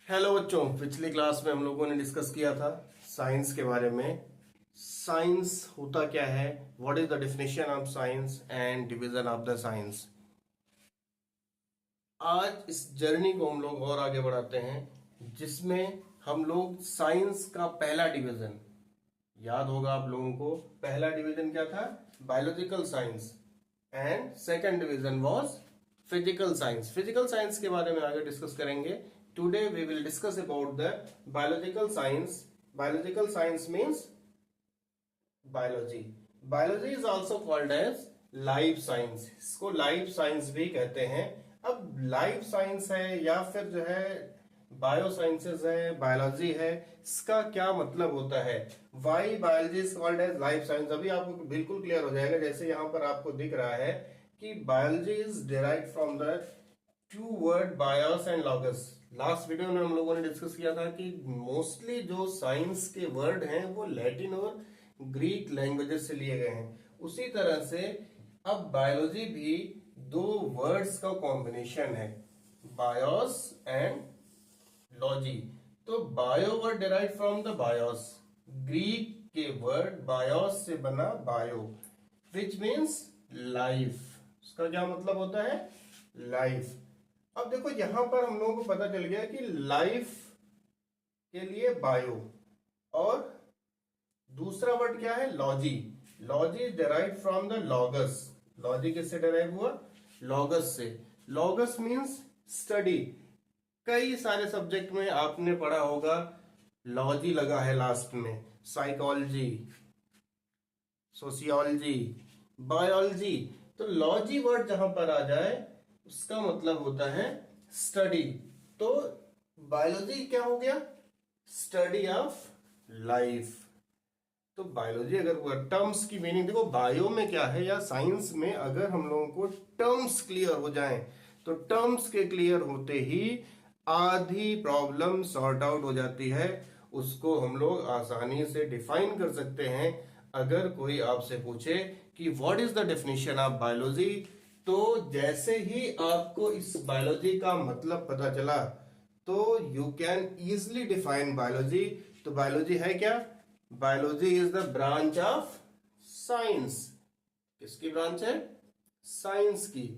Hello बच्चों, पिछली class में हम लोगों ने डिस्कस किया था साइंस के बारे में। साइंस होता क्या है, what is the definition of science and division of the science. आज इस जर्नी को हम लोग और आगे बढ़ाते हैं, जिसमें हम लोग साइंस का पहला डिवीजन, याद होगा आप लोगों को, पहला डिवीजन क्या था, biological science, and second division was physical science. Physical science के बारे में आगे डिस्कस करेंगे। Today we will discuss about the biological science. Biological science means biology. Biology is also called as life science, इसको life science भी कहते हैं। अब लाइफ साइंस है या फिर जो है बायो साइंसेज है, बायोलॉजी है, इसका क्या मतलब होता है, why biology is called as life science. अभी आपको बिल्कुल क्लियर हो जाएगा। जैसे यहां पर आपको दिख रहा है कि biology is derived from the two word BIOS and logos. Last video में हम लोगों ने डिस्कस किया था कि मोस्टली जो साइंस के वर्ड हैं वो लैटिन और ग्रीक लैंग्वेजेस से लिए गए हैं। उसी तरह से अब बायोलॉजी भी दो वर्ड्स का कॉम्बिनेशन है, बायोस एंड लॉजी। तो bio word derive from the BIOS, Greek के वर्ड बायोस से बना बायो, विच मीन्स लाइफ। उसका क्या मतलब होता है, लाइफ। अब देखो यहां पर हम लोगों को पता चल गया कि लाइफ के लिए बायो, और दूसरा वर्ड क्या है, logy. Logy is derive from the logos. Logy किससे डिराइव हुआ, लॉगस से। Logos means study. कई सारे सब्जेक्ट में आपने पढ़ा होगा लॉजी लगा है लास्ट में, साइकोलॉजी, सोशियोलॉजी, बायोलॉजी। तो लॉजी वर्ड जहां पर आ जाए उसका मतलब होता है स्टडी। तो बायोलॉजी क्या हो गया, स्टडी ऑफ लाइफ। तो बायोलॉजी अगर हुआ, टर्म्स की मीनिंग देखो, बायो में क्या है या साइंस में अगर हम लोगों को टर्म्स क्लियर हो जाएं, तो टर्म्स के क्लियर होते ही आधी प्रॉब्लम सॉर्ट आउट हो जाती है। उसको हम लोग आसानी से डिफाइन कर सकते हैं। अगर कोई आपसे पूछे कि what is the definition of biology, तो जैसे ही आपको इस बायोलॉजी का मतलब पता चला तो you can easily define biology. तो बायोलॉजी है क्या, biology is the branch of science. किसकी ब्रांच है, साइंस की,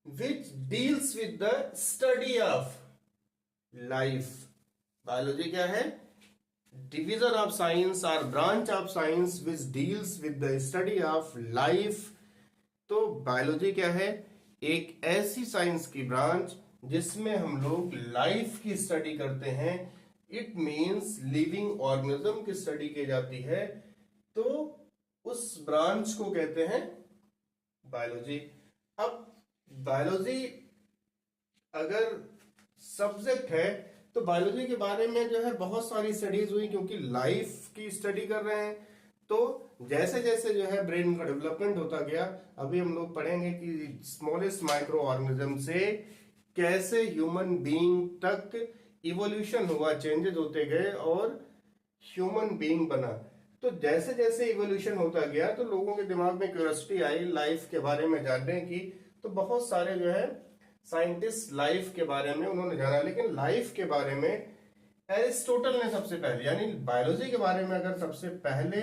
which deals with the study of life. Biology क्या है, डिवीजन ऑफ साइंस और branch of science which deals with the study of life. तो बायोलॉजी क्या है, एक ऐसी साइंस की ब्रांच जिसमें हम लोग लाइफ की स्टडी करते हैं। इट मींस लिविंग ऑर्गेनिज्म की स्टडी की जाती है। तो उस ब्रांच को कहते हैं बायोलॉजी। अब बायोलॉजी अगर सब्जेक्ट है तो बायोलॉजी के बारे में जो है बहुत सारी स्टडीज हुई, क्योंकि लाइफ की स्टडी कर रहे हैं। तो जैसे जैसे जो है ब्रेन का डेवलपमेंट होता गया, अभी हम लोग पढ़ेंगे कि स्मॉलेस्ट माइक्रो ऑर्गेनिज्म से कैसे ह्यूमन बीइंग तक इवोल्यूशन हुआ, चेंजेस होते गए और ह्यूमन बीइंग बना। तो जैसे जैसे इवोल्यूशन होता गया तो लोगों के दिमाग में क्यूरियोसिटी आई लाइफ के बारे में जानने की। तो बहुत सारे जो है साइंटिस्ट लाइफ के बारे में उन्होंने जाना। लेकिन लाइफ के बारे में एरिस्टोटल ने सबसे पहले, यानी बायोलॉजी के बारे में अगर सबसे पहले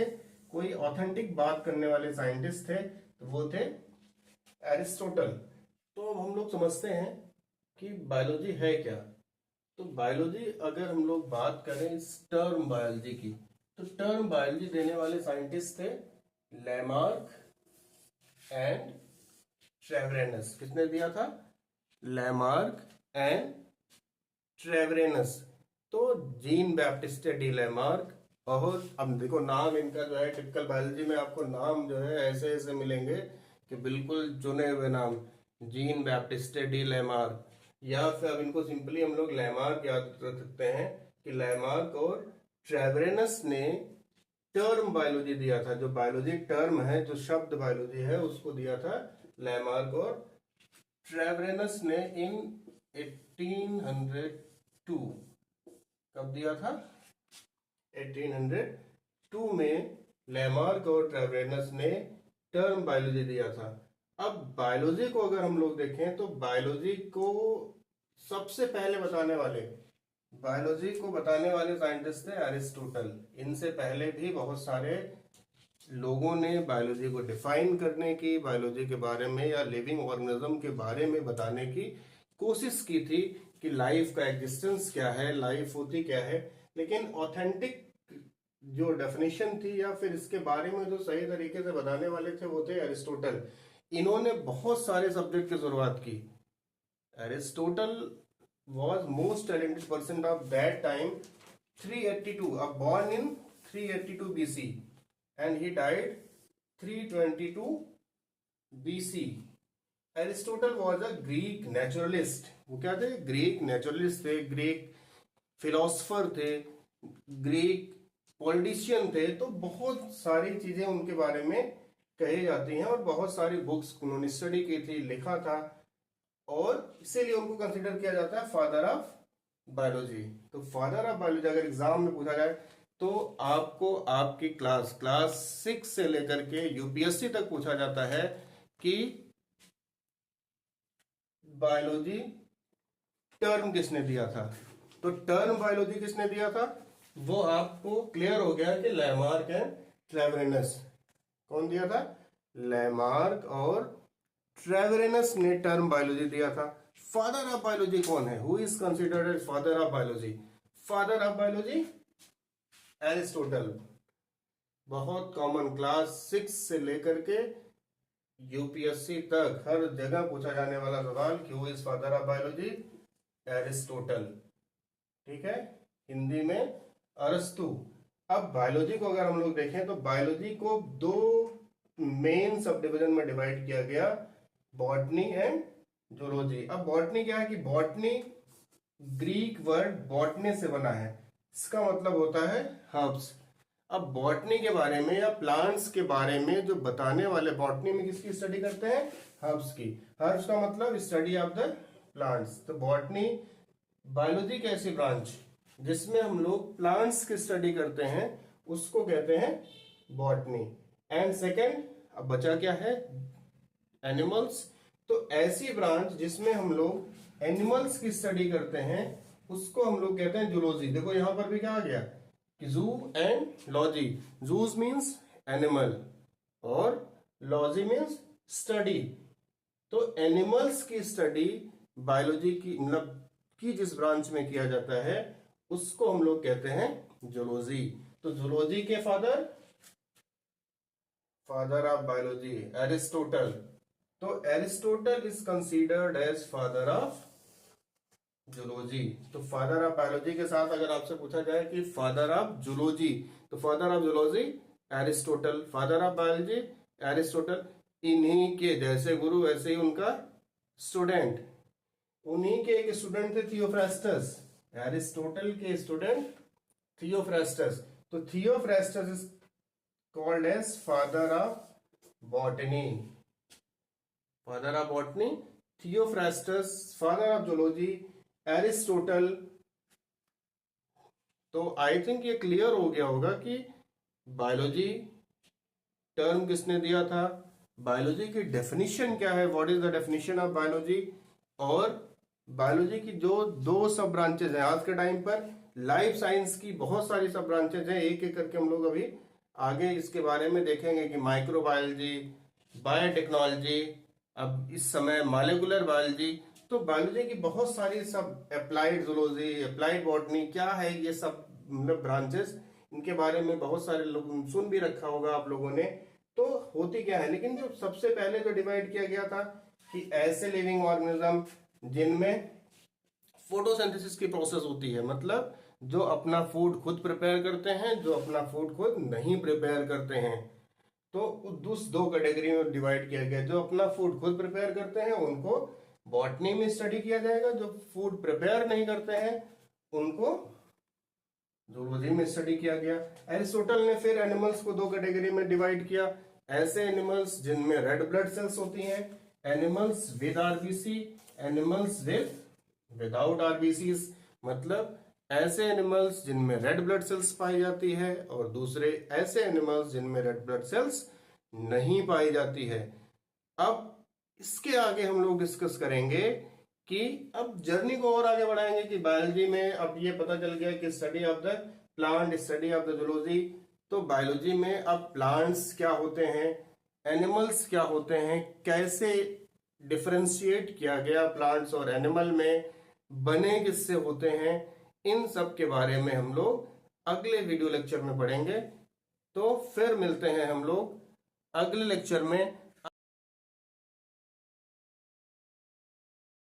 कोई ऑथेंटिक बात करने वाले साइंटिस्ट थे तो वो थे एरिस्टोटल। तो अब हम लोग समझते हैं कि बायोलॉजी है क्या। तो बायोलॉजी अगर हम लोग बात करें इस टर्म बायोलॉजी की, तो टर्म बायोलॉजी देने वाले साइंटिस्ट थे लैमार्क एंड ट्रेवरेनस। किसने दिया था, लैमार्क एंड ट्रेवरेनस। तो जीन बैप्टिस्ट डी लैमार्क। और अब देखो नाम इनका जो है, टिपिकल बायोलॉजी में आपको नाम जो है ऐसे ऐसे मिलेंगे कि बिल्कुल चुने हुए नाम, जीन बैप्टिस्ट डी लैमार्क, या फिर अब इनको सिंपली हम लोग लैमार्क याद रख सकते हैं कि लैमार्क और ट्रेवरेनस ने टर्म बायोलॉजी दिया था। जो बायोलॉजी टर्म है, जो शब्द बायोलॉजी है, उसको दिया था लैमार्क और ट्रेवरेनस ने इन 1802। कब दिया था, 1802 में लैमार्क और ट्रेवरेनस ने टर्म बायोलॉजी दिया था। अब बायोलॉजी को अगर हम लोग देखें तो बायोलॉजी को सबसे पहले बताने वाले बायोलॉजी को बताने वाले साइंटिस्ट थे एरिस्टोटल। इनसे पहले भी बहुत सारे लोगों ने बायोलॉजी को डिफाइन करने की, बायोलॉजी के बारे में या लिविंग ऑर्गेनिज्म के बारे में बताने की कोशिश की थी कि लाइफ का एग्जिस्टेंस क्या है, लाइफ होती क्या है। लेकिन ऑथेंटिक जो डेफिनेशन थी या फिर इसके बारे में जो सही तरीके से बताने वाले थे वो थे एरिस्टोटल। इन्होंने बहुत सारे सब्जेक्ट की शुरुआत की। Aristotle was most talented person of that time, 382, born in 382 BC and he died 322 BC. Aristotle was a Greek naturalist. वो क्या थे? ग्रीक नेचुरलिस्ट थे, ग्रीक फिलोसफर थे, ग्रीक पॉलिटिशियन थे। तो बहुत सारी चीजें उनके बारे में कही जाती हैं और बहुत सारी बुक्स उन्होंने स्टडी की थी, लिखा था, और इसीलिए उनको कंसीडर किया जाता है फादर ऑफ बायोलॉजी। तो फादर ऑफ बायोलॉजी अगर एग्जाम में पूछा जाए तो आपको आपकी क्लास 6 से लेकर के यूपीएससी तक पूछा जाता है कि बायोलॉजी टर्म किसने दिया था। तो टर्म बायोलॉजी किसने दिया था वो आपको क्लियर हो गया कि लैमार्क एंड ट्रेवेरिनस। कौन दिया था? लैमार्क और ट्रेवेरिनस ने टर्म बायोलॉजी दिया था। फादर ऑफ बायोलॉजी कौन है? Who is considered as father of biology? Father of biology Aristotle. बहुत कॉमन, क्लास 6 से लेकर के यूपीएससी तक हर जगह पूछा जाने वाला सवाल कि who is father of biology? Aristotle. ठीक है, हिंदी में अरस्तु। अब बायोलॉजी को अगर हम लोग देखें तो बायोलॉजी को दो मेन सब डिविजन में डिवाइड किया गया, बॉटनी एंड जूलॉजी। अब बॉटनी क्या है कि बॉटनी ग्रीक वर्ड बॉटनी से बना है, इसका मतलब होता है हर्ब्स। अब बॉटनी के बारे में या प्लांट्स के बारे में जो बताने वाले, बॉटनी में किसकी स्टडी करते हैं? हर्ब्स की। हर्ब्स का मतलब स्टडी ऑफ द प्लांट्स। तो बॉटनी बायोलॉजी की ऐसी ब्रांच जिसमें हम लोग प्लांट्स की स्टडी करते हैं उसको कहते हैं बॉटनी। एंड सेकेंड, अब बचा क्या है? एनिमल्स। तो ऐसी ब्रांच जिसमें हम लोग एनिमल्स की स्टडी करते हैं उसको हम लोग कहते हैं जूलॉजी। देखो यहां पर भी क्या आ गया कि जू and logy. Juice means animal और लॉजी मीन्स स्टडी। तो एनिमल्स की स्टडी बायोलॉजी की मतलब की जिस ब्रांच में किया जाता है उसको हम लोग कहते हैं जूलॉजी। तो जूलॉजी के फादर ऑफ बायोलॉजी एरिस्टोटल। तो Aristotle is considered as father of zoology. तो फादर ऑफ बायोलॉजी के साथ अगर आपसे पूछा जाए कि फादर ऑफ जूलॉजी, तो father of zoology Aristotle, father of biology Aristotle. इन्हीं के जैसे गुरु वैसे ही उनका स्टूडेंट। उन्हीं के एक स्टूडेंट थे थियोफ्रास्टस, एरिस्टोटल के स्टूडेंट थियोफ्रास्टस। तो Theophrastus is called as father of botany. Father of botany Theophrastus, father of zoology Aristotle. तो आई थिंक ये क्लियर हो गया होगा कि बायोलॉजी टर्म किसने दिया था, बायोलॉजी की डेफिनेशन क्या है, what is the definition of biology, और बायोलॉजी की जो दो सब ब्रांचेज हैं। आज के टाइम पर लाइफ साइंस की बहुत सारी सब ब्रांचेज हैं, एक एक करके हम लोग अभी आगे इसके बारे में देखेंगे कि माइक्रोबायोलॉजी, बायोटेक्नोलॉजी, अब इस समय मॉलिक्यूलर बायोलॉजी। तो बायोलॉजी की बहुत सारी सब, अप्लाइड जूलॉजी, अप्लाइड बॉटनी, क्या है ये सब मतलब ब्रांचेस, इनके बारे में बहुत सारे लोग सुन भी रखा होगा आप लोगों ने। तो होती क्या है, लेकिन जो सबसे पहले जो डिवाइड किया गया था कि ऐसे लिविंग ऑर्गेनिज्म जिनमें फोटोसिंथेसिस की प्रोसेस होती है, मतलब जो अपना फूड खुद प्रिपेयर करते हैं, जो अपना फूड खुद नहीं प्रिपेयर करते हैं। तो उस दो कैटेगरी में डिवाइड किया गया। जो अपना फूड खुद प्रिपेयर करते हैं उनको बॉटनी में स्टडी किया जाएगा, जो फूड प्रिपेयर नहीं करते हैं उनको जूलॉजी में स्टडी किया गया। एरिस्टोटल ने फिर एनिमल्स को दो कैटेगरी में डिवाइड किया, ऐसे एनिमल्स जिनमें रेड ब्लड सेल्स होती हैं, animals with RBC, animals without RBCs, मतलब ऐसे एनिमल्स जिनमें रेड ब्लड सेल्स पाई जाती है और दूसरे ऐसे एनिमल्स जिनमें रेड ब्लड सेल्स नहीं पाई जाती है। अब इसके आगे हम लोग डिस्कस करेंगे कि अब जर्नी को और आगे बढ़ाएंगे कि बायोलॉजी में अब ये पता चल गया कि study of the plant, study of the zoology. तो बायोलॉजी में अब प्लांट्स क्या होते हैं, एनिमल्स क्या होते हैं, कैसे डिफरेंशिएट किया गया प्लांट्स और एनिमल में, बने किससे होते हैं, इन सब के बारे में हम लोग अगले वीडियो लेक्चर में पढ़ेंगे। तो फिर मिलते हैं हम लोग अगले लेक्चर में।